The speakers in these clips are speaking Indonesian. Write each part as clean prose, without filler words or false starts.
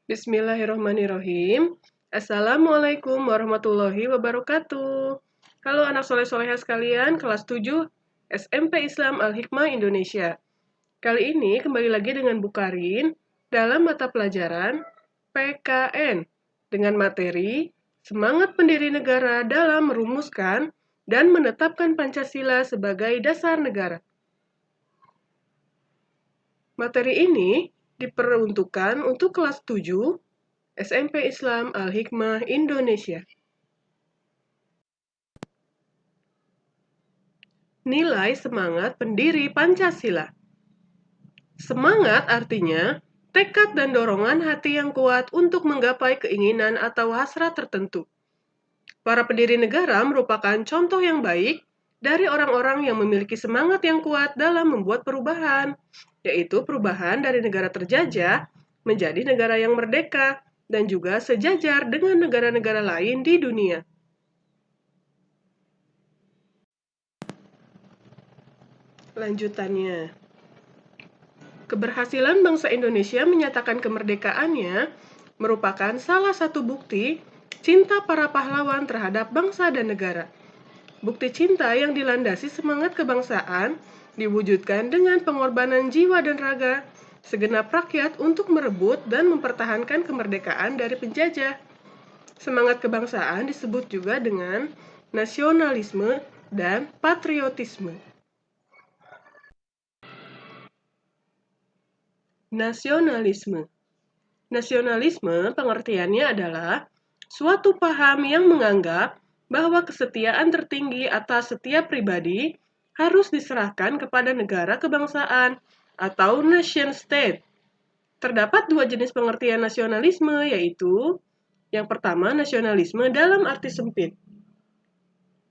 Bismillahirrahmanirrahim. Assalamualaikum warahmatullahi wabarakatuh. Halo anak soleh-soleha sekalian, kelas 7 SMP Islam Al-Hikmah Indonesia. Kali ini kembali lagi dengan Bu Karin dalam mata pelajaran PKN dengan materi Semangat Pendiri Negara dalam merumuskan dan menetapkan Pancasila sebagai dasar negara. Materi ini diperuntukkan untuk kelas 7 SMP Islam Al-Hikmah Indonesia. Nilai semangat pendiri Pancasila. Semangat artinya tekad dan dorongan hati yang kuat untuk menggapai keinginan atau hasrat tertentu. Para pendiri negara merupakan contoh yang baik dari orang-orang yang memiliki semangat yang kuat dalam membuat perubahan, yaitu perubahan dari negara terjajah menjadi negara yang merdeka dan juga sejajar dengan negara-negara lain di dunia. Lanjutannya, keberhasilan bangsa Indonesia menyatakan kemerdekaannya merupakan salah satu bukti cinta para pahlawan terhadap bangsa dan negara. Bukti cinta yang dilandasi semangat kebangsaan diwujudkan dengan pengorbanan jiwa dan raga segenap rakyat untuk merebut dan mempertahankan kemerdekaan dari penjajah. Semangat kebangsaan disebut juga dengan nasionalisme dan patriotisme. Nasionalisme. Nasionalisme pengertiannya adalah suatu paham yang menganggap bahwa kesetiaan tertinggi atas setiap pribadi harus diserahkan kepada negara kebangsaan atau nation state. Terdapat dua jenis pengertian nasionalisme, yaitu yang pertama nasionalisme dalam arti sempit.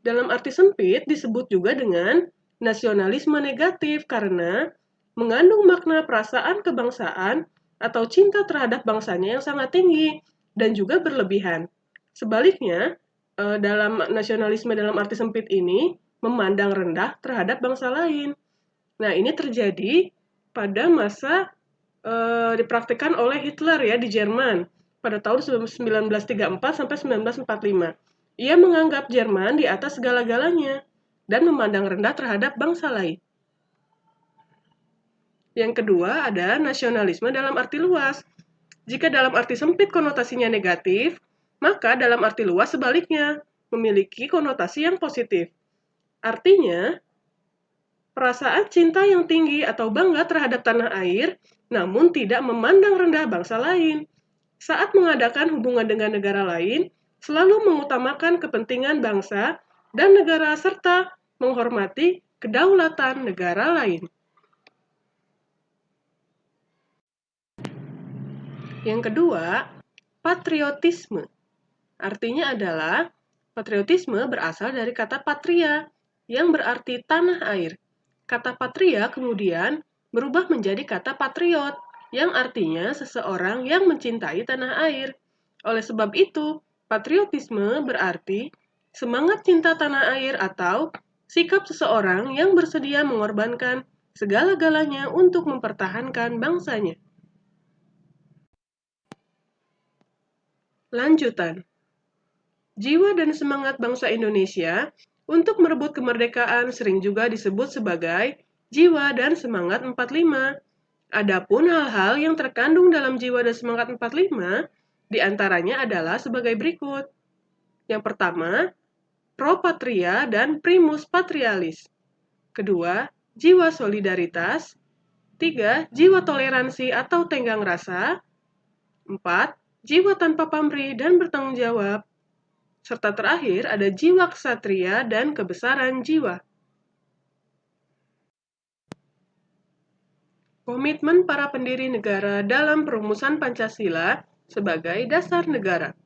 Dalam arti sempit disebut juga dengan nasionalisme negatif karena mengandung makna perasaan kebangsaan atau cinta terhadap bangsanya yang sangat tinggi dan juga berlebihan. Sebaliknya, dalam nasionalisme dalam arti sempit ini memandang rendah terhadap bangsa lain. Nah, ini terjadi pada masa dipraktikkan oleh Hitler ya di Jerman pada tahun 1934 sampai 1945. Ia menganggap Jerman di atas segala-galanya dan memandang rendah terhadap bangsa lain. Yang kedua ada nasionalisme dalam arti luas. Jika dalam arti sempit konotasinya negatif, maka dalam arti luas sebaliknya, memiliki konotasi yang positif. Artinya, perasaan cinta yang tinggi atau bangga terhadap tanah air, namun tidak memandang rendah bangsa lain. Saat mengadakan hubungan dengan negara lain, selalu mengutamakan kepentingan bangsa dan negara serta menghormati kedaulatan negara lain. Yang kedua, patriotisme. Artinya adalah, patriotisme berasal dari kata patria, yang berarti tanah air. Kata patria kemudian berubah menjadi kata patriot, yang artinya seseorang yang mencintai tanah air. Oleh sebab itu, patriotisme berarti semangat cinta tanah air atau sikap seseorang yang bersedia mengorbankan segala-galanya untuk mempertahankan bangsanya. Lanjutan. Jiwa dan semangat bangsa Indonesia untuk merebut kemerdekaan sering juga disebut sebagai jiwa dan semangat 45. Adapun hal-hal yang terkandung dalam jiwa dan semangat 45 diantaranya adalah sebagai berikut. Yang pertama, pro patria dan primus patrialis. Kedua, jiwa solidaritas. Tiga, jiwa toleransi atau tenggang rasa. 4, jiwa tanpa pamrih dan bertanggung jawab. Serta terakhir ada jiwa ksatria dan kebesaran jiwa. Komitmen para pendiri negara dalam perumusan Pancasila sebagai dasar negara.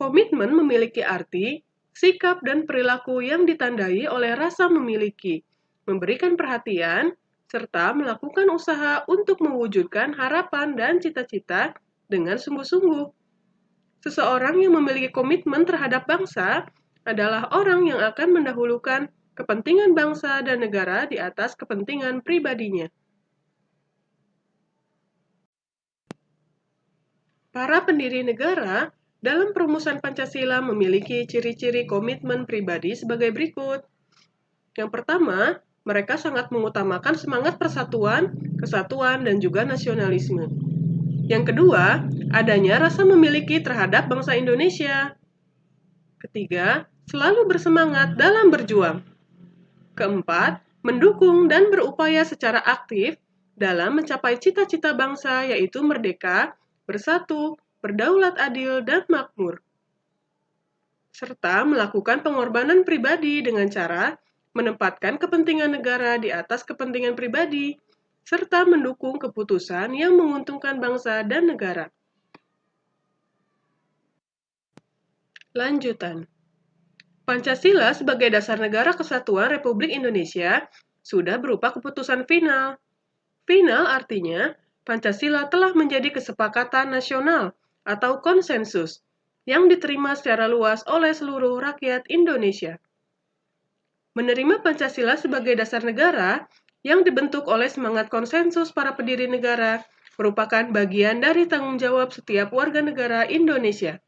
Komitmen memiliki arti, sikap dan perilaku yang ditandai oleh rasa memiliki, memberikan perhatian, serta melakukan usaha untuk mewujudkan harapan dan cita-cita dengan sungguh-sungguh. Seseorang yang memiliki komitmen terhadap bangsa adalah orang yang akan mendahulukan kepentingan bangsa dan negara di atas kepentingan pribadinya. Para pendiri negara dalam perumusan Pancasila memiliki ciri-ciri komitmen pribadi sebagai berikut. Yang pertama, mereka sangat mengutamakan semangat persatuan, kesatuan, dan juga nasionalisme. Yang kedua, adanya rasa memiliki terhadap bangsa Indonesia. Ketiga, selalu bersemangat dalam berjuang. Keempat, mendukung dan berupaya secara aktif dalam mencapai cita-cita bangsa yaitu merdeka, bersatu, berdaulat adil, dan makmur. Serta melakukan pengorbanan pribadi dengan cara menempatkan kepentingan negara di atas kepentingan pribadi, serta mendukung keputusan yang menguntungkan bangsa dan negara. Lanjutan. Pancasila sebagai dasar negara kesatuan Republik Indonesia sudah berupa keputusan final. Final artinya Pancasila telah menjadi kesepakatan nasional atau konsensus yang diterima secara luas oleh seluruh rakyat Indonesia. Menerima Pancasila sebagai dasar negara yang dibentuk oleh semangat konsensus para pendiri negara merupakan bagian dari tanggung jawab setiap warga negara Indonesia.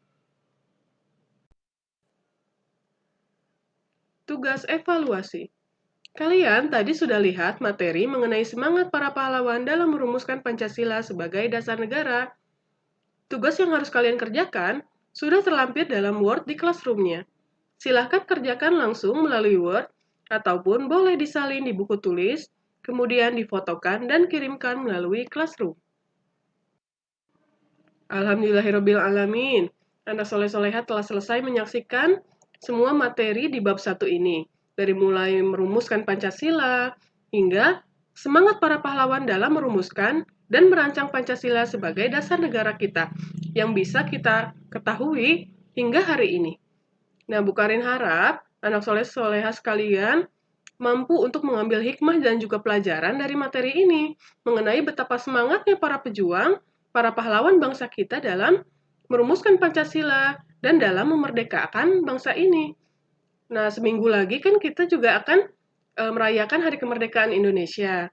Tugas evaluasi. Kalian tadi sudah lihat materi mengenai semangat para pahlawan dalam merumuskan Pancasila sebagai dasar negara. Tugas yang harus kalian kerjakan sudah terlampir dalam Word di Classroom-nya. Silahkan kerjakan langsung melalui Word, ataupun boleh disalin di buku tulis, kemudian difotokan dan kirimkan melalui Classroom. Alhamdulillahirrabbilalamin. Anak soleh-soleha telah selesai menyaksikan semua materi di bab 1 ini. Dari mulai merumuskan Pancasila, hingga semangat para pahlawan dalam merumuskan dan merancang Pancasila sebagai dasar negara kita, yang bisa kita ketahui hingga hari ini. Nah, Bu Karin harap anak soleh-soleha sekalian mampu untuk mengambil hikmah dan juga pelajaran dari materi ini, mengenai betapa semangatnya para pejuang, para pahlawan bangsa kita dalam merumuskan Pancasila dan dalam memerdekakan bangsa ini. Nah, seminggu lagi kan kita juga akan merayakan Hari Kemerdekaan Indonesia.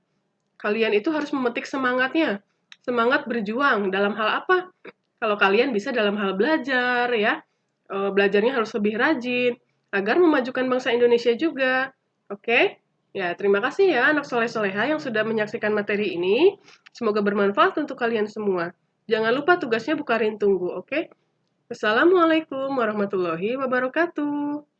Kalian itu harus memetik semangatnya, semangat berjuang dalam hal apa? Kalau kalian bisa dalam hal belajar, ya, belajarnya harus lebih rajin, agar memajukan bangsa Indonesia juga. Oke? Ya, terima kasih ya anak soleh-soleha yang sudah menyaksikan materi ini. Semoga bermanfaat untuk kalian semua. Jangan lupa tugasnya Bu Karin tunggu, oke? Wassalamualaikum warahmatullahi wabarakatuh.